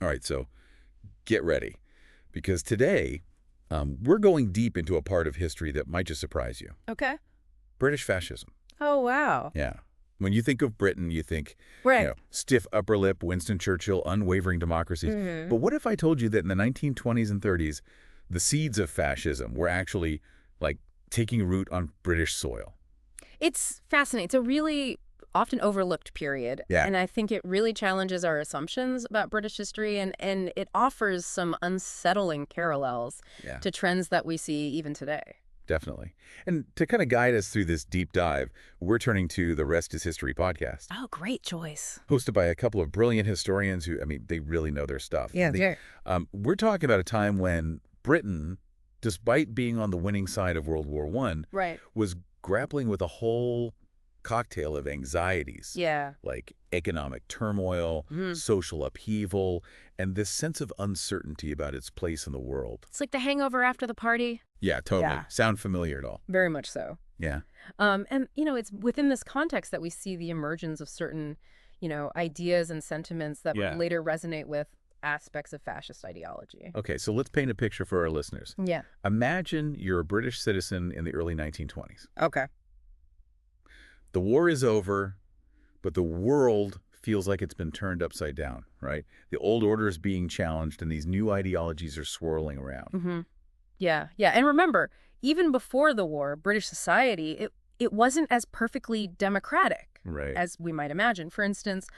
All right, so get ready, because today we're going deep into a part of history that might just surprise you. Okay. British fascism. Oh, wow. Yeah. When you think of Britain, you think, Right. stiff upper lip, Winston Churchill, unwavering democracies. Hmm. But what if I told you that in the 1920s and 30s, the seeds of fascism were actually, like, taking root on British soil? It's fascinating. It's a really often overlooked period. Yeah. And I think it really challenges our assumptions about British history, and it offers some unsettling parallels Yeah, to trends that we see even today. definitely. And to kind of guide us through this deep dive, we're turning to the Rest is History podcast, Oh, great choice. hosted by a couple of brilliant historians who, I mean, they really know their stuff. Yeah. We're talking about a time when Britain, despite being on the winning side of World War I, Right. was grappling with a whole cocktail of anxieties, Yeah. like economic turmoil, Mhm. social upheaval, and this sense of uncertainty about its place in the world. It's like the hangover after the party. Yeah, totally. Yeah. Sound familiar at all? Very much so. Yeah. And, it's within this context that we see the emergence of certain, ideas and sentiments that Yeah. later resonate with aspects of fascist ideology. Okay, so let's paint a picture for our listeners. Yeah. Imagine you're a British citizen in the early 1920s. Okay. The war is over, but the world feels like it's been turned upside down, right? The old order is being challenged, and these new ideologies are swirling around. Mm-hmm. Yeah. And remember, even before the war, British society, it wasn't as perfectly democratic Right. as we might imagine. For instance,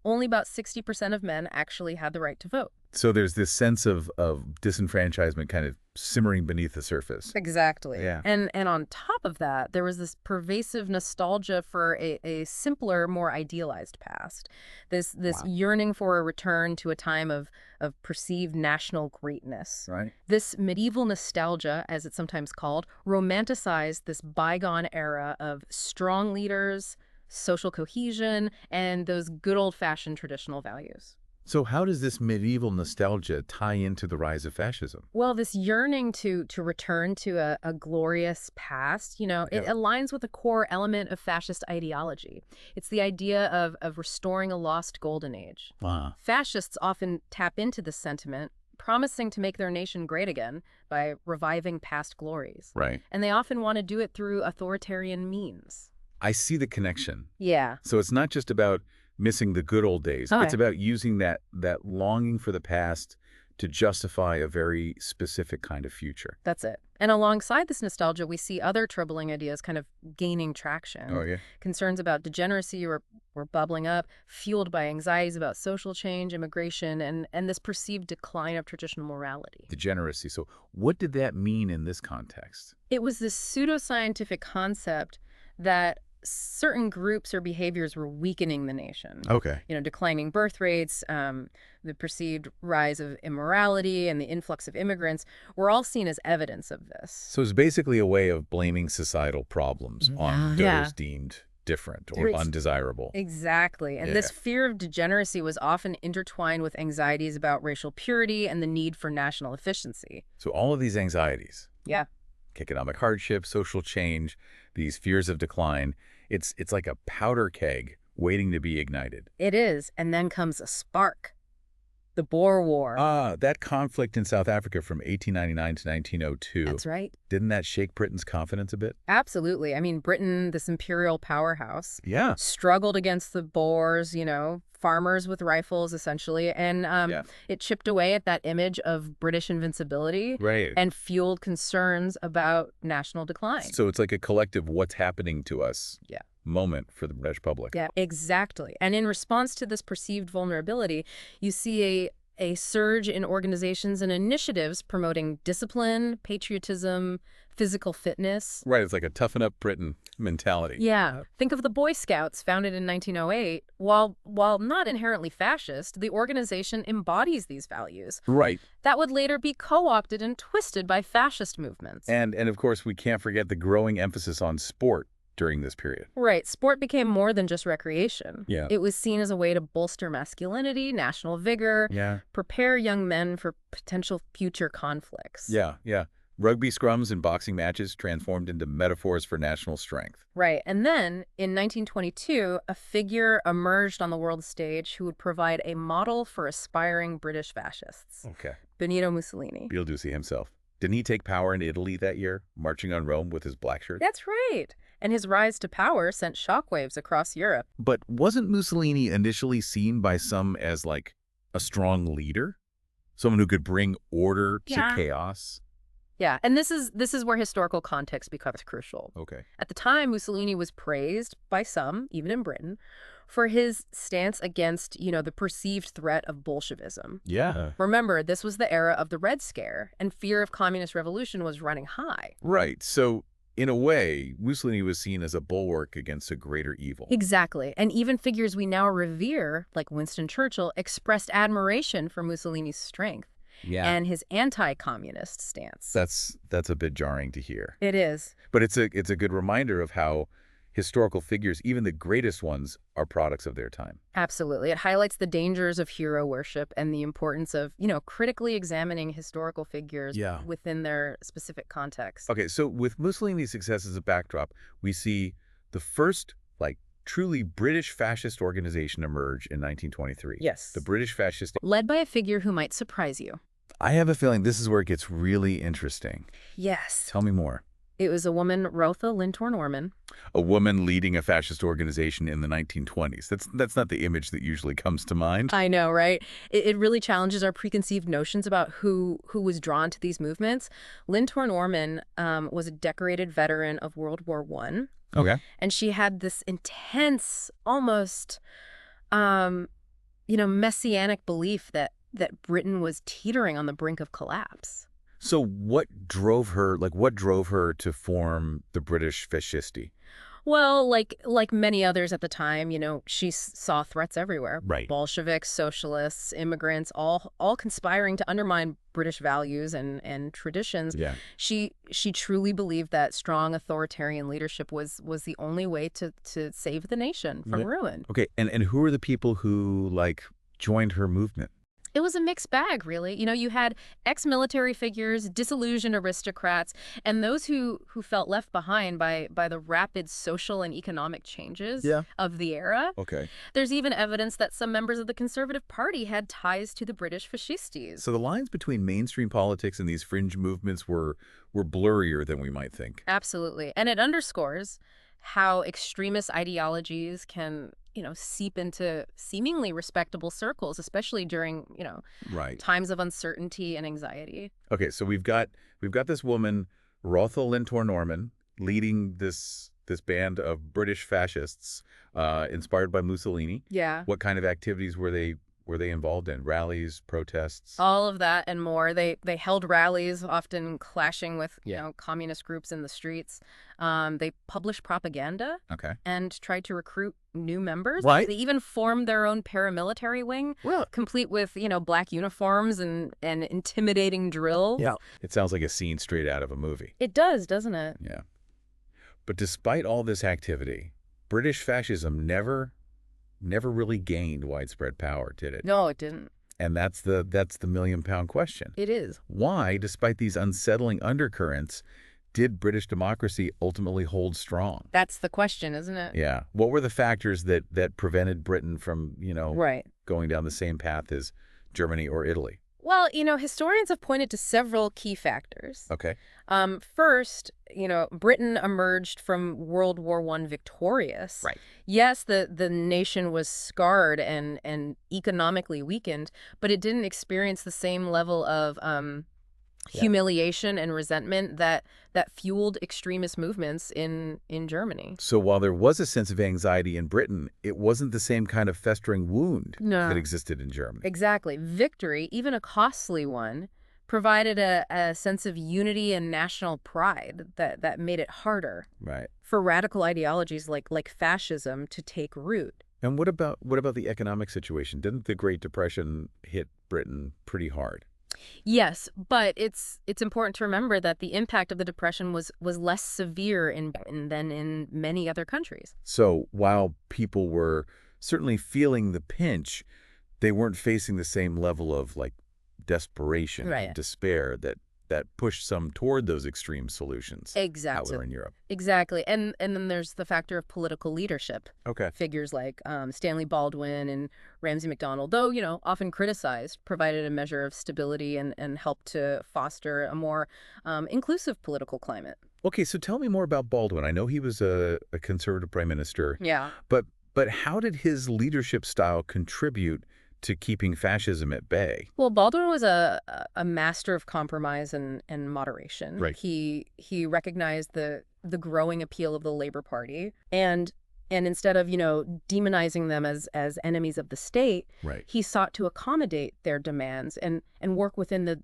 only about 60% of men actually had the right to vote. So there's this sense of disenfranchisement kind of simmering beneath the surface. Exactly. Yeah. And on top of that, there was this pervasive nostalgia for a simpler, more idealized past. This Wow. yearning for a return to a time of perceived national greatness. Right. This medieval nostalgia, as it's sometimes called, romanticized this bygone era of strong leaders, social cohesion, and those good old-fashioned traditional values. So how does this medieval nostalgia tie into the rise of fascism? Well, this yearning to return to a glorious past, it Yeah. aligns with a core element of fascist ideology. It's the idea of restoring a lost golden age. Wow. Fascists often tap into this sentiment, promising to make their nation great again by reviving past glories. Right. And they often want to do it through authoritarian means. I see the connection. Yeah. So it's not just about missing the good old days. Okay. It's about using that longing for the past to justify a very specific kind of future. That's it. And alongside this nostalgia, we see other troubling ideas kind of gaining traction. Oh, yeah? Concerns about degeneracy were bubbling up, fueled by anxieties about social change, immigration, and this perceived decline of traditional morality. Degeneracy. So what did that mean in this context? It was this pseudoscientific concept that certain groups or behaviors were weakening the nation. Okay. Declining birth rates, the perceived rise of immorality, and the influx of immigrants were all seen as evidence of this. So it's basically a way of blaming societal problems on Yeah. those deemed different or It's- undesirable. Exactly. And this fear of degeneracy was often intertwined with anxieties about racial purity and the need for national efficiency. So all of these anxieties, Yeah. economic hardship, social change, these fears of decline, it's like a powder keg waiting to be ignited. It is. And then comes a spark. The Boer War. That conflict in South Africa from 1899 to 1902. That's right. Didn't that shake Britain's confidence a bit? Absolutely. I mean, Britain, this imperial powerhouse, Yeah. struggled against the Boers, farmers with rifles, essentially. And it chipped away at that image of British invincibility Right. and fueled concerns about national decline. So it's like a collective what's happening to us Yeah. moment for the British public. Yeah, exactly. And in response to this perceived vulnerability, you see a surge in organizations and initiatives promoting discipline, patriotism, physical fitness. Right. It's like a toughen up Britain mentality. Yeah. Think of the Boy Scouts, founded in 1908. While not inherently fascist, the organization embodies these values Right. that would later be co-opted and twisted by fascist movements. And of course, we can't forget the growing emphasis on sport during this period. Right. Sport became more than just recreation. Yeah. It was seen as a way to bolster masculinity, national vigor, Yeah. prepare young men for potential future conflicts. Yeah. Rugby scrums and boxing matches transformed into metaphors for national strength. Right. And then in 1922, a figure emerged on the world stage who would provide a model for aspiring British fascists, Okay. Benito Mussolini. Ducey himself. Didn't he take power in Italy that year, marching on Rome with his black shirt? That's right. And his rise to power sent shockwaves across Europe. But wasn't Mussolini initially seen by some as, like, a strong leader? Someone who could bring order to chaos? Yeah, and this is where historical context becomes crucial. Okay. At the time, Mussolini was praised by some, even in Britain, for his stance against, the perceived threat of Bolshevism. Yeah. Remember, this was the era of the Red Scare, and fear of communist revolution was running high. Right. So, in a way, Mussolini was seen as a bulwark against a greater evil. Exactly. And even figures we now revere, like Winston Churchill, expressed admiration for Mussolini's strength and his anti-communist stance. That's a bit jarring to hear. It is. But it's a good reminder of how historical figures, even the greatest ones, are products of their time. Absolutely. It highlights the dangers of hero worship and the importance of, critically examining historical figures within their specific context. Okay, so with Mussolini's success as a backdrop, we see the first, like, truly British fascist organization emerge in 1923. Yes. The British Fascist. Led by a figure who might surprise you. I have a feeling this is where it gets really interesting. Yes. Tell me more. It was a woman, Rotha Lintor-Norman. A woman leading a fascist organization in the 1920s. That's not the image that usually comes to mind. I know, right? It really challenges our preconceived notions about who was drawn to these movements. Lintor-Norman was a decorated veteran of World War I. Okay. And she had this intense, almost, messianic belief that Britain was teetering on the brink of collapse. So what drove her to form the British Fascisti? Well, like many others at the time, she saw threats everywhere. Right. Bolsheviks, socialists, immigrants, all conspiring to undermine British values and traditions. Yeah. She truly believed that strong authoritarian leadership was the only way to save the nation from ruin. Okay, and who are the people who, like, joined her movement? It was a mixed bag, really. You had ex-military figures, disillusioned aristocrats, and those who felt left behind by the rapid social and economic changes of the era. Okay. There's even evidence that some members of the Conservative Party had ties to the British fascistes. So the lines between mainstream politics and these fringe movements were blurrier than we might think. Absolutely. And it underscores how extremist ideologies can seep into seemingly respectable circles, especially during, Right. times of uncertainty and anxiety. Okay, so we've got this woman, Rotha Lintor-Norman, leading this band of British fascists, inspired by Mussolini. Yeah. What kind of activities were they involved in? Rallies, protests? All of that and more. They held rallies, often clashing with communist groups in the streets. They published propaganda. Okay. And tried to recruit new members. Right. They even formed their own paramilitary wing, complete with black uniforms and intimidating drill. Yeah. It sounds like a scene straight out of a movie. It does, doesn't it? Yeah. But despite all this activity, British fascism never really gained widespread power, did it? No, it didn't. And that's the million-pound question. It is. Why, despite these unsettling undercurrents, did British democracy ultimately hold strong? That's the question, isn't it? Yeah. What were the factors that prevented Britain from, Right. going down the same path as Germany or Italy? Well, historians have pointed to several key factors. Okay. First, Britain emerged from World War I victorious. Right. Yes, the nation was scarred and economically weakened, but it didn't experience the same level of humiliation and resentment that fueled extremist movements in Germany. So while there was a sense of anxiety in Britain, it wasn't the same kind of festering wound that existed in Germany. Exactly. Victory, even a costly one, provided a sense of unity and national pride that made it harder for radical ideologies like fascism to take root. And what about the economic situation? Didn't the Great Depression hit Britain pretty hard? Yes, but it's important to remember that the impact of the Depression was less severe in Britain than in many other countries. So while people were certainly feeling the pinch, they weren't facing the same level of, like, desperation, Right. despair that that pushed some toward those extreme solutions out Exactly. there in Europe. Exactly. And then there's the factor of political leadership. Okay. Figures like Stanley Baldwin and Ramsay MacDonald, though, often criticized, provided a measure of stability and helped to foster a more inclusive political climate. Okay, so tell me more about Baldwin. I know he was a conservative prime minister, Yeah. but how did his leadership style contribute to keeping fascism at bay? Well, Baldwin was a master of compromise and moderation. Right. He recognized the growing appeal of the Labor Party and instead of, demonizing them as enemies of the state, Right. he sought to accommodate their demands and work within the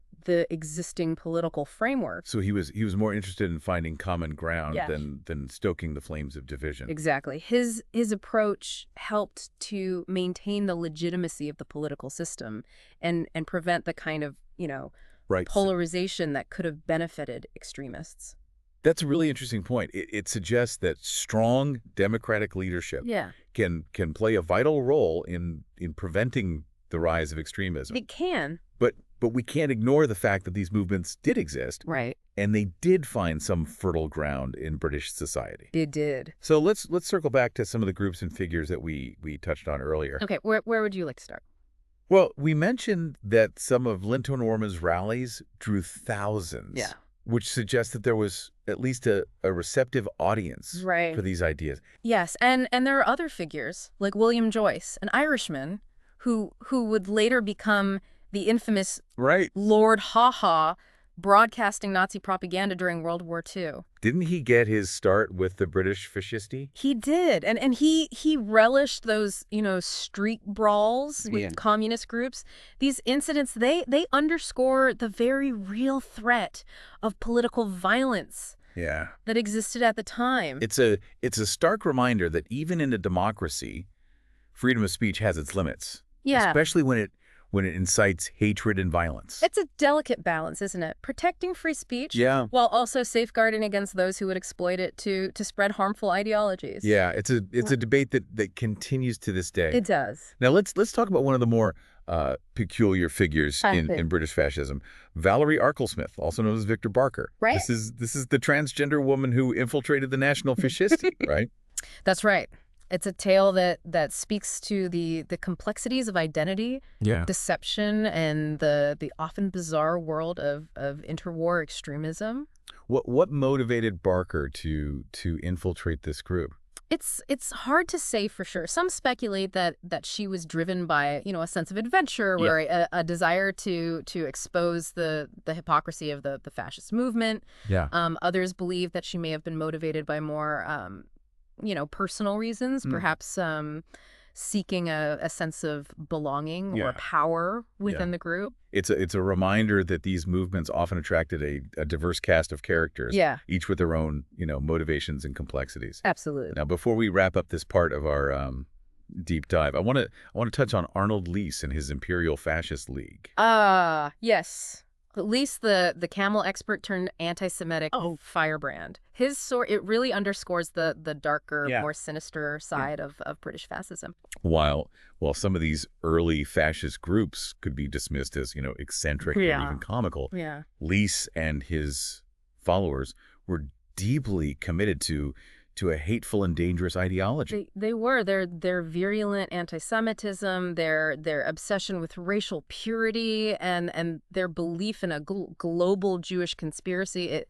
existing political framework. So he was more interested in finding common ground Yes. than stoking the flames of division. Exactly. His approach helped to maintain the legitimacy of the political system and prevent the kind of, Right. polarization that could have benefited extremists. That's a really interesting point. It suggests that strong democratic leadership Yeah. can play a vital role in preventing the rise of extremism. It can. But we can't ignore the fact that these movements did exist, Right. and they did find some fertile ground in British society. It did. So let's circle back to some of the groups and figures that we touched on earlier. Okay, where would you like to start? Well, we mentioned that some of Linton Orma's rallies drew thousands. Yeah. Which suggests that there was at least a receptive audience Right. for these ideas. Yes, and there are other figures like William Joyce, an Irishman who would later become the infamous Right. Lord Haw-Haw, broadcasting Nazi propaganda during World War II. Didn't he get his start with the British fascisti? He did, and he relished those, street brawls with Yeah. communist groups. These incidents, they underscore the very real threat of political violence Yeah. that existed at the time. It's a stark reminder that even in a democracy, freedom of speech has its limits. Yeah. Especially when it incites hatred and violence. It's a delicate balance, isn't it? Protecting free speech Yeah. while also safeguarding against those who would exploit it to spread harmful ideologies. Yeah, it's a debate that continues to this day. It does. Now let's talk about one of the more peculiar figures in British fascism, Valerie Arklesmith, also known as Victor Barker. Right. This is the transgender woman who infiltrated the National Fascisti, right? That's right. It's a tale that speaks to the complexities of identity, Yeah. deception, and the often bizarre world of interwar extremism. What motivated Barker to infiltrate this group? It's hard to say for sure. Some speculate that she was driven by, a sense of adventure or a desire to expose the hypocrisy of the fascist movement. Yeah. Others believe that she may have been motivated by more personal reasons, perhaps seeking a sense of belonging or power within the group. It's a reminder that these movements often attracted a diverse cast of characters, Yeah. each with their own, motivations and complexities. Absolutely. Now, before we wrap up this part of our deep dive, I want to touch on Arnold Leese and his Imperial Fascist League. Yes. At least the camel expert turned anti-Semitic firebrand. His story, it really underscores the darker, more sinister side of British fascism. While some of these early fascist groups could be dismissed as, eccentric or even comical, Yeah. Leese and his followers were deeply committed to a hateful and dangerous ideology. They were. Their virulent anti-Semitism, their obsession with racial purity, and their belief in a global Jewish conspiracy.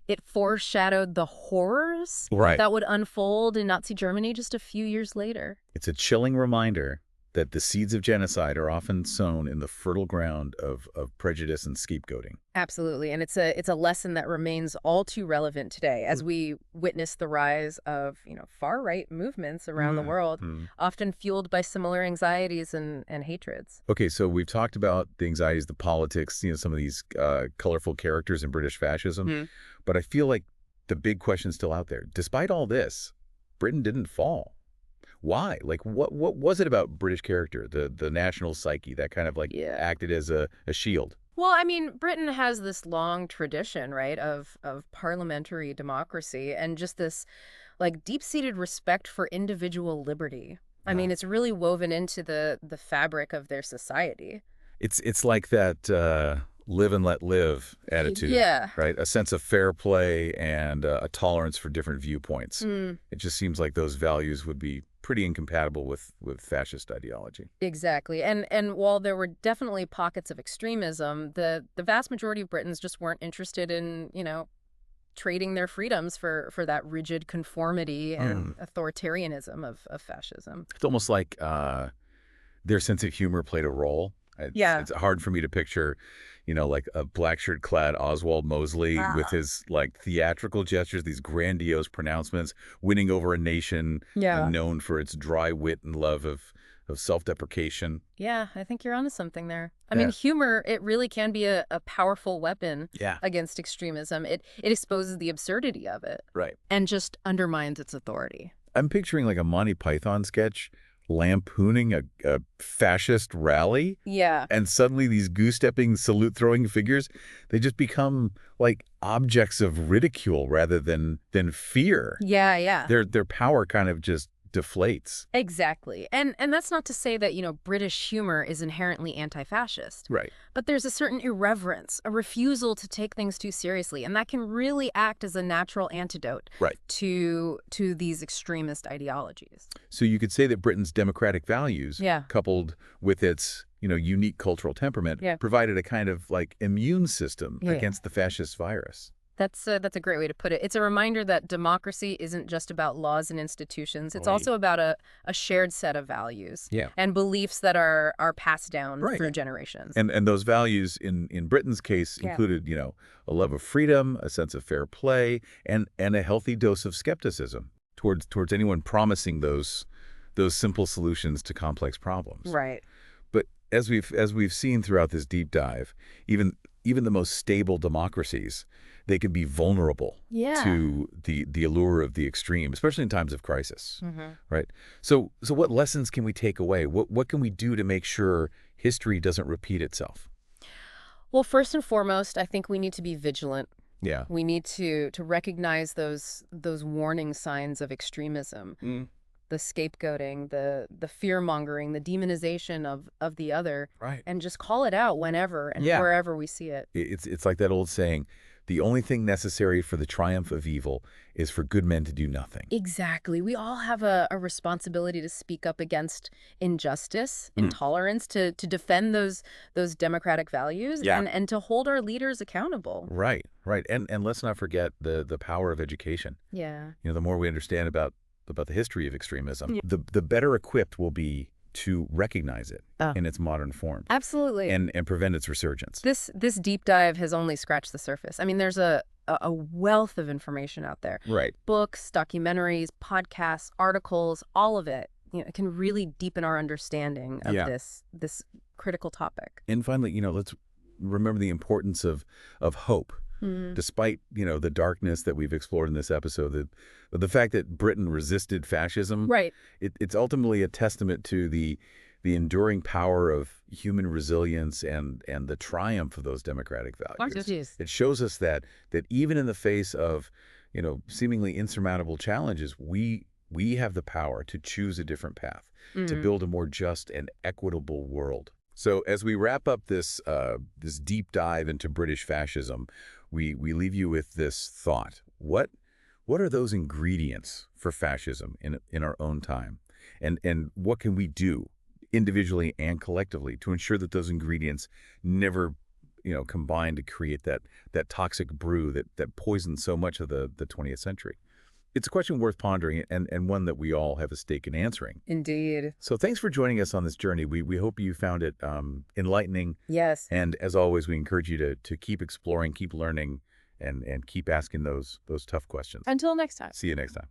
It foreshadowed the horrors that would unfold in Nazi Germany just a few years later. It's a chilling reminder that the seeds of genocide are often sown in the fertile ground of prejudice and scapegoating. Absolutely. And it's a lesson that remains all too relevant today as we witness the rise of, far-right movements around the world, often fueled by similar anxieties and hatreds. Okay, so we've talked about the anxieties, the politics, some of these colorful characters in British fascism, but I feel like the big question's still out there. Despite all this, Britain didn't fall. Why? Like, what was it about British character, the national psyche, that kind of acted as a shield? Well, I mean, Britain has this long tradition, right, of parliamentary democracy and just this, deep-seated respect for individual liberty. I mean, it's really woven into the fabric of their society. It's like that live and let live attitude, Yeah. right? A sense of fair play and a tolerance for different viewpoints. Mm, It just seems like those values would be pretty incompatible with fascist ideology. exactly. And while there were definitely pockets of extremism, the vast majority of Britons just weren't interested in, trading their freedoms for that rigid conformity and authoritarianism of fascism. It's almost like their sense of humor played a role. Yeah. It's hard for me to picture, like a black shirt clad Oswald Mosley with his like theatrical gestures, these grandiose pronouncements, winning over a nation Yeah. known for its dry wit and love of self-deprecation. Yeah, I think you're onto something there. I mean, Yeah. humor, it really can be a powerful weapon Yeah. against extremism. It exposes the absurdity of it Right. and just undermines its authority. I'm picturing like a Monty Python sketch lampooning a fascist rally. Yeah. And suddenly these goose-stepping, salute-throwing figures, they just become like objects of ridicule rather than fear. Yeah, yeah. Their power kind of just deflates. Exactly. And that's not to say that, British humor is inherently anti-fascist. Right. But there's a certain irreverence, a refusal to take things too seriously, and that can really act as a natural antidote Right. to these extremist ideologies. So you could say that Britain's democratic values, Yeah. coupled with its, unique cultural temperament, Yeah. provided a kind of like immune system Yeah. against the fascist virus. That's a great way to put it. It's a reminder that democracy isn't just about laws and institutions. It's Right. also about a shared set of values Yeah. and beliefs that are passed down Right. through generations. And those values in Britain's case Yeah. included, a love of freedom, a sense of fair play, and a healthy dose of skepticism towards anyone promising those simple solutions to complex problems. Right. But as we've seen throughout this deep dive, even the most stable democracies, they can be vulnerable Yeah. to the allure of the extreme, especially in times of crisis, Mm-hmm. right? So what lessons can we take away? What can we do to make sure history doesn't repeat itself? Well, first and foremost, I think we need to be vigilant. Yeah. We need to recognize those warning signs of extremism, the scapegoating, the fear-mongering, the demonization of the other, Right. and just call it out whenever and Yeah. wherever we see it. It's like that old saying, the only thing necessary for the triumph of evil is for good men to do nothing. Exactly. We all have a responsibility to speak up against injustice, intolerance, to defend those democratic values, Yeah. and to hold our leaders accountable. Right, right. And let's not forget the power of education. Yeah. The more we understand about the history of extremism, Yeah. the better equipped we'll be to recognize it in its modern form Absolutely. and prevent its resurgence. This deep dive has only scratched the surface. I mean, there's a wealth of information out there. Right. Books, documentaries, podcasts, articles, all of it. It can really deepen our understanding of Yeah. this critical topic. And finally, let's remember the importance of hope. Despite, the darkness that we've explored in this episode, the fact that Britain resisted fascism, Right. it's ultimately a testament to the enduring power of human resilience and the triumph of those democratic values. It shows us that even in the face of, seemingly insurmountable challenges, we have the power to choose a different path, to build a more just and equitable world. So as we wrap up this deep dive into British fascism, we leave you with this thought. What are those ingredients for fascism in our own time? And what can we do individually and collectively to ensure that those ingredients never, combine to create that toxic brew that poisons so much of the 20th century? It's a question worth pondering and one that we all have a stake in answering. Indeed. So thanks for joining us on this journey. We hope you found it enlightening. Yes. And as always, we encourage you to keep exploring, keep learning, and keep asking those tough questions. Until next time. See you next time.